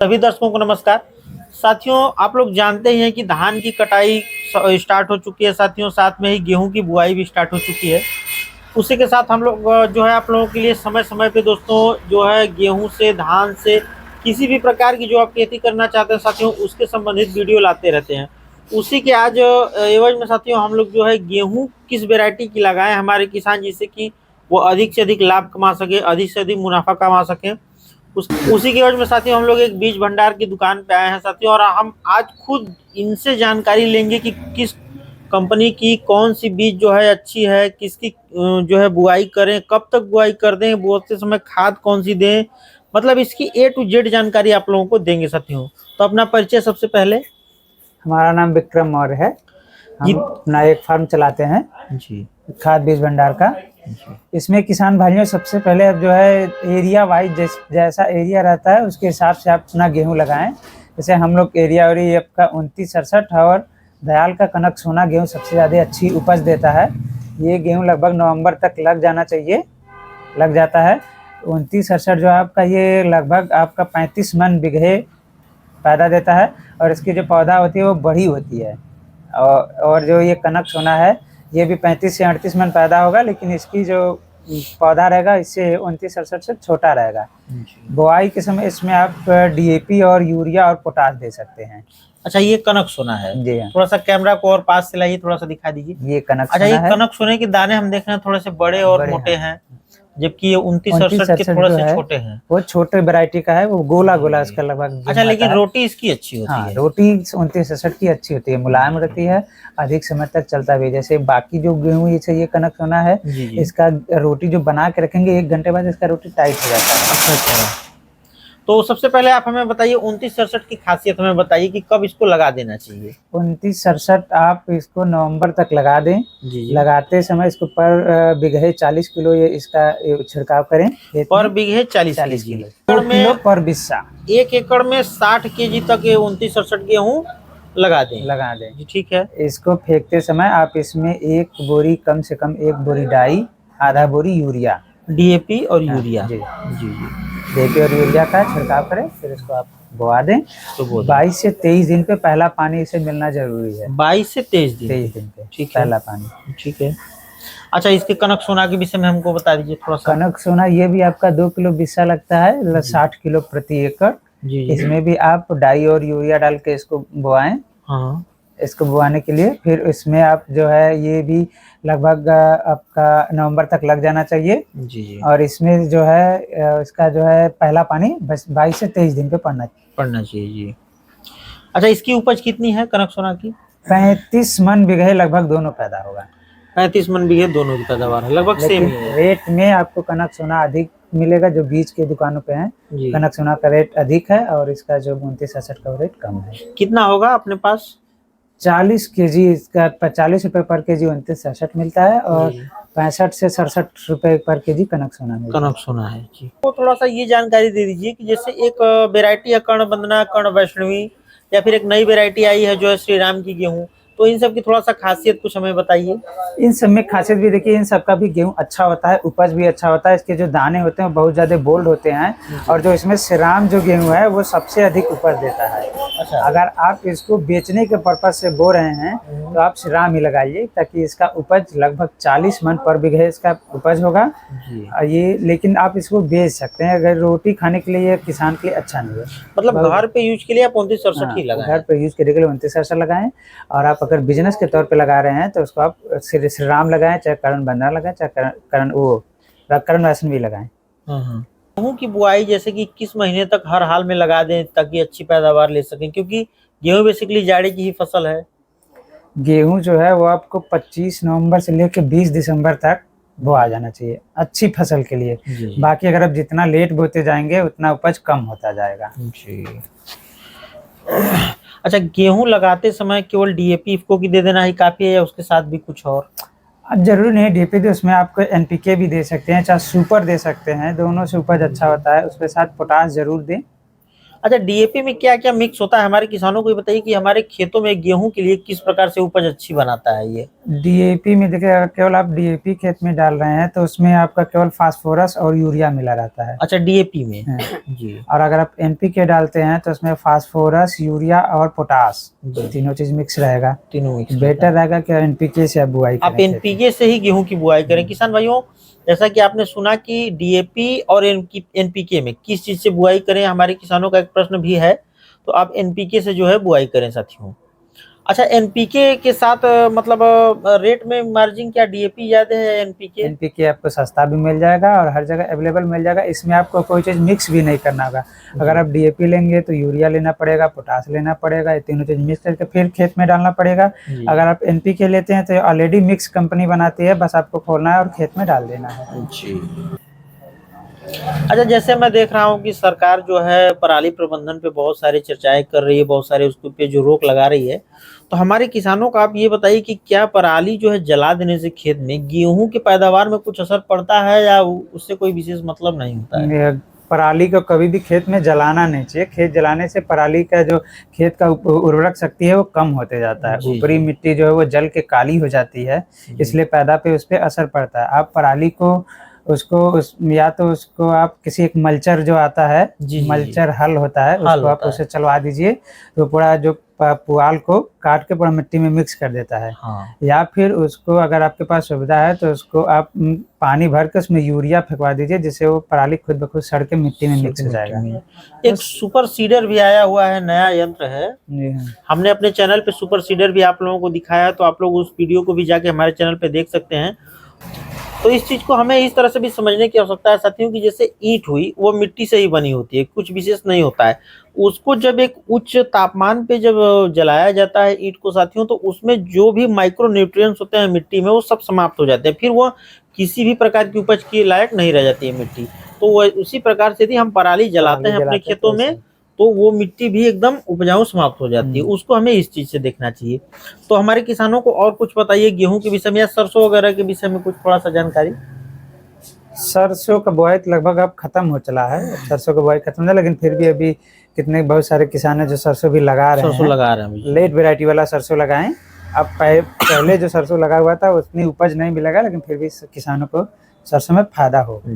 सभी दर्शकों को नमस्कार। साथियों, आप लोग जानते ही हैं कि धान की कटाई स्टार्ट हो चुकी है साथियों, साथ में ही गेहूं की बुआई भी स्टार्ट हो चुकी है। उसी के साथ हम लोग जो है आप लोगों के लिए समय समय पे दोस्तों जो है गेहूं से, धान से, किसी भी प्रकार की जो आप खेती करना चाहते हैं साथियों, उसके संबंधित वीडियो लाते रहते हैं। उसी के आज एवज में साथियों हम लोग जो है गेहूं किस वेराइटी की लगाएं हमारे किसान, जिससे कि वो अधिक से अधिक लाभ कमा सके, अधिक से अधिक मुनाफा कमा सकें। उसी की वजह में साथियों हम लोग एक बीज भंडार की दुकान पे आए हैं साथियों, और हम आज खुद इनसे जानकारी लेंगे कि किस कंपनी की कौन सी बीज जो है अच्छी है, किसकी जो है बुआई करें, कब तक बुआई कर दें, बोते समय खाद कौन सी दें, मतलब इसकी A to Z जानकारी आप लोगों को देंगे साथियों। तो अपना परिचय सबसे पहले। हमारा नाम विक्रम मौर्य है। हम अपना एक फार्म चलाते हैं जी, खाद बीज भंडार का। इसमें किसान भाइयों सबसे पहले अब जो है एरिया वाइज जैसा एरिया रहता है उसके हिसाब से आप अपना गेहूं लगाएं। जैसे हम लोग एरिया और ये आपका 2967 और दयाल का कनक सोना गेहूं सबसे ज़्यादा अच्छी उपज देता है। ये गेहूं लगभग नवंबर तक लग जाना चाहिए, लग जाता है। 2967 जो आपका ये लगभग आपका 35 मन बीघे पैदा देता है और इसकी जो पौधा होती है वो बड़ी होती है। और जो ये कनक सोना है ये भी 35 से 38 मन पैदा होगा, लेकिन इसकी जो पौधा रहेगा इससे 2967 से छोटा रहेगा। बुआई के समय इसमें आप DAP और यूरिया और पोटाश दे सकते हैं। अच्छा, ये कनक सोना है जी हाँ। थोड़ा सा कैमरा को और पास से लाइए, थोड़ा सा दिखा दीजिए। ये कनक अच्छा, ये सोना है। कनक सोने के दाने हम देख रहे हैं थोड़े से बड़े और मोटे हैं, जबकि ये 2967 के 2967 थोड़े जो से है छोटे हैं। वो छोटे वैरायटी का है, वो गोला गोला इसका लगभग। अच्छा, लेकिन रोटी इसकी अच्छी होती हाँ, है। रोटी 2967 की अच्छी होती है, मुलायम रहती है, अधिक समय तक चलता भी। जैसे बाकी जो गेहूं ये कनक सोना है, इसका रोटी जो बना के रखेंगे 1 घंटे बाद इसका रोटी टाइट हो जाता है। अच्छा, तो सबसे पहले आप हमें बताइए 2967 की खासियत हमें बताइए कि कब इसको लगा देना चाहिए। 2967 आप इसको नवंबर तक लगा दें। जी। लगाते समय इसको पर बीघे 40 किलो ये इसका छिड़काव करें। पर बीघे 40 किलो, 2 किलो पर बिस्सा। 1 एकड़ में 60 kg तक ये 2967 गेहूँ लगा दें जी, ठीक है। इसको फेंकते समय आप इसमें 1 बोरी, कम से कम 1 बोरी डाई, आधा बोरी यूरिया, DAP और यूरिया जी जी DAP और यूरिया का छिड़काव करें, फिर इसको आप बोआ दें। तो 22 से 23 दिन पे पहला पानी इसे मिलना जरूरी है। 22 से 23 दिन पे ठीक पहला पानी, ठीक है। अच्छा, इसके कनक सोना के विषय में हमको बता दीजिए थोड़ा सा। कनक सोना ये भी आपका 2 किलो बिस्सा लगता है, 60 किलो प्रति एकड़। इसमें भी आप डाई और यूरिया डाल के इसको बोआएं। हाँ, इसको बोआने के लिए फिर इसमें आप जो है ये भी लगभग आपका नवंबर तक लग जाना चाहिए जी। और इसमें जो है इसका जो है पहला पानी बस 22 से 23 दिन पे पड़ना चाहिए जी। अच्छा, इसकी उपज कितनी है कनक सोना की? 35 मन बीघे लगभग दोनों पैदा होगा। 35 मन बीघे दोनों की पैदावार है, लगभग सेम ही है। रेट में आपको कनक सोना अधिक मिलेगा, जो बीज के दुकानों पे है। कनक सोना का रेट अधिक है और इसका जो 2967 का रेट कम है। कितना होगा अपने पास? 40 kg इसका 40 रुपए पर केजी 2967 मिलता है और 65 से 67 रुपए पर केजी कनक सोना है जी। तो थोड़ा सा ये जानकारी दे दीजिए कि जैसे एक वेरायटी है कर्ण वंदना, कर्ण वैष्णवी, या फिर एक नई वेरायटी आई है जो है श्री राम की गेहूं, तो इन सब की थोड़ा सा खासियत कुछ हमें बताइए। इन सब में खासियत भी देखिए, इन सब का भी गेहूं अच्छा होता है, उपज भी अच्छा होता है। इसके जो दाने होते हैं बहुत ज्यादा बोल्ड होते हैं और जो इसमें श्री राम जो गेहूं है वो सबसे अधिक उपज देता है। अच्छा, अगर आप इसको बेचने के पर्पज से बो रहे हैं तो आप श्री राम ही लगाइए, ताकि इसका उपज लगभग 40 मन पर बीघे इसका उपज होगा ये। लेकिन आप इसको बेच सकते हैं, अगर रोटी खाने के लिए किसान के लिए अच्छा नहीं है। मतलब घर पे यूज के लिए आप 2967 ही लगाएं। घर पे यूज करने के लिए 2967 लगाएं। और आप अगर बिजनेस के तौर पे लगा रहे हैं तो उसको आप श्री राम लगाएं, चाहे कर्ण वंदना लगाएं, चाहे कर्ण वैष्णवी लगाएं। गेहूं की बुआई जैसे कि किस महीने तक हर हाल में लगा दें ताकि अच्छी पैदावार ले सकें, क्योंकि गेहूं बेसिकली जाड़े की ही फसल है। गेहूं जो है वो आपको 25 नवंबर से लेकर 20 दिसंबर तक बोआ जाना चाहिए अच्छी फसल के लिए। बाकी अगर आप जितना लेट बोते जाएंगे उतना उपज कम होता जाएगा जी। अच्छा, गेहूं लगाते समय केवल DAP इफको की दे देना ही काफी है या उसके साथ भी कुछ और? अब जरूरी नहीं DAP, तो उसमें आपको NPK भी दे सकते हैं, चाहे सुपर दे सकते हैं, दोनों से उपज अच्छा होता है। उसके साथ पोटाश जरूर दें। अच्छा, डीएपी में क्या क्या मिक्स होता है, हमारे किसानों को ये बताइए कि हमारे खेतों में गेहूं के लिए किस प्रकार से उपज अच्छी बनाता है ये। डीएपी में देखिए, अगर केवल आप डीएपी खेत में डाल रहे हैं तो उसमें आपका केवल फास्फोरस और यूरिया मिला रहता है। अच्छा, डीएपी में। हाँ। जी और अगर आप एनपीके डालते हैं तो उसमें फास्फोरस, यूरिया और पोटास जी, तीनों चीज मिक्स रहेगा। तीनों मिक्स। बेटर रहेगा कि एनपीके से आप बुआई आप करें खेत में। एनपीके से ही गेहूं की बुआई करें। किसान भाइयों, जैसा कि आपने सुना कि डीएपी और एनपीके में किस चीज से बुआई करें, हमारे किसानों का एक प्रश्न भी है, तो आप एनपीके से जो है बुआई करें साथियों। अच्छा, एनपीके के साथ मतलब रेट में मार्जिन क्या डीएपी ज्यादा है एनपीके? एनपीके आपको सस्ता भी मिल जाएगा और हर जगह अवेलेबल मिल जाएगा। इसमें आपको कोई चीज़ मिक्स भी नहीं करना होगा। अगर आप डीएपी लेंगे तो यूरिया लेना पड़ेगा, पोटास लेना पड़ेगा, ये तीनों चीज़ मिक्स करके फिर खेत में डालना पड़ेगा। जी। अगर आप एनपीके लेते हैं तो ऑलरेडी मिक्स कंपनी बनाती है, बस आपको खोलना है और खेत में डाल देना है। जी। अच्छा, जैसे मैं देख रहा हूँ कि सरकार जो है पराली प्रबंधन पे बहुत सारी चर्चाएं कर रही है, बहुत सारे उसके पे जो रोक लगा रही है, तो हमारे किसानों को आप ये बताइए कि क्या पराली जो है जला देने से खेत में गेहूं की पैदावार में कुछ असर पड़ता है या उससे कोई विशेष मतलब नहीं होता है? पराली को कभी भी खेत में जलाना नहीं चाहिए। खेत जलाने से पराली का जो खेत का उर्वरक शक्ति है वो कम होते जाता है। जी, ऊपरी जी। मिट्टी जो है वो जल के काली हो जाती है, इसलिए पैदा पे उस पर असर पड़ता है। आप पराली को या तो उसको आप किसी एक मल्चर जो आता है, जी, जी। मल्चर हल होता है, हल उसको आप होता है। उसे चलवा दीजिए तो पूरा जो पुआल को काट के पूरा मिट्टी में मिक्स कर देता है। हाँ। या फिर उसको अगर आपके पास सुविधा है तो उसको आप पानी भर के उसमें यूरिया फेंकवा दीजिए, जिससे वो पराली खुद ब खुद सड़ के मिट्टी में मिक्स हो जाएगा। एक सुपर सीडर भी आया हुआ है, नया यंत्र है। जी हाँ। हमने अपने चैनल पे सुपर सीडर भी आप लोगों को दिखाया, तो आप लोग उस वीडियो को भी जाके हमारे चैनल पे देख सकते हैं। तो इस चीज को हमें इस तरह से भी समझने की आवश्यकता है साथियों कि जैसे ईंट हुई वो मिट्टी से ही बनी होती है, कुछ विशेष नहीं होता है। उसको जब एक उच्च तापमान पे जब जलाया जाता है ईंट को साथियों, तो उसमें जो भी माइक्रो न्यूट्रिएंट्स होते हैं मिट्टी में वो सब समाप्त हो जाते हैं, फिर वो किसी भी प्रकार की उपज के लायक नहीं रह जाती है मिट्टी। तो वो उसी प्रकार से यदि हम पराली जलाते हैं अपने खेतों में, तो वो मिट्टी भी एकदम उपजाऊ समाप्त हो जाती है। उसको हमें इस चीज से देखना चाहिए। तो हमारे किसानों को और कुछ बताइए गेहूं के विषय में या सरसों वगैरह के विषय में कुछ थोड़ा सा जानकारी। सरसों का बुआई लगभग अब खत्म हो चला है। सरसों का बुआई खत्म है, लेकिन फिर भी अभी कितने बहुत सारे किसान है जो सरसों भी लगा रहे हैं। सरसों लगा रहे हैं। लेट वैरायटी वाला सरसों लगाएं। अब पहले जो सरसों लगा हुआ था उतनी उपज नहीं मिलेगा, लेकिन फिर भी किसानों को सरसों में फायदा होगा।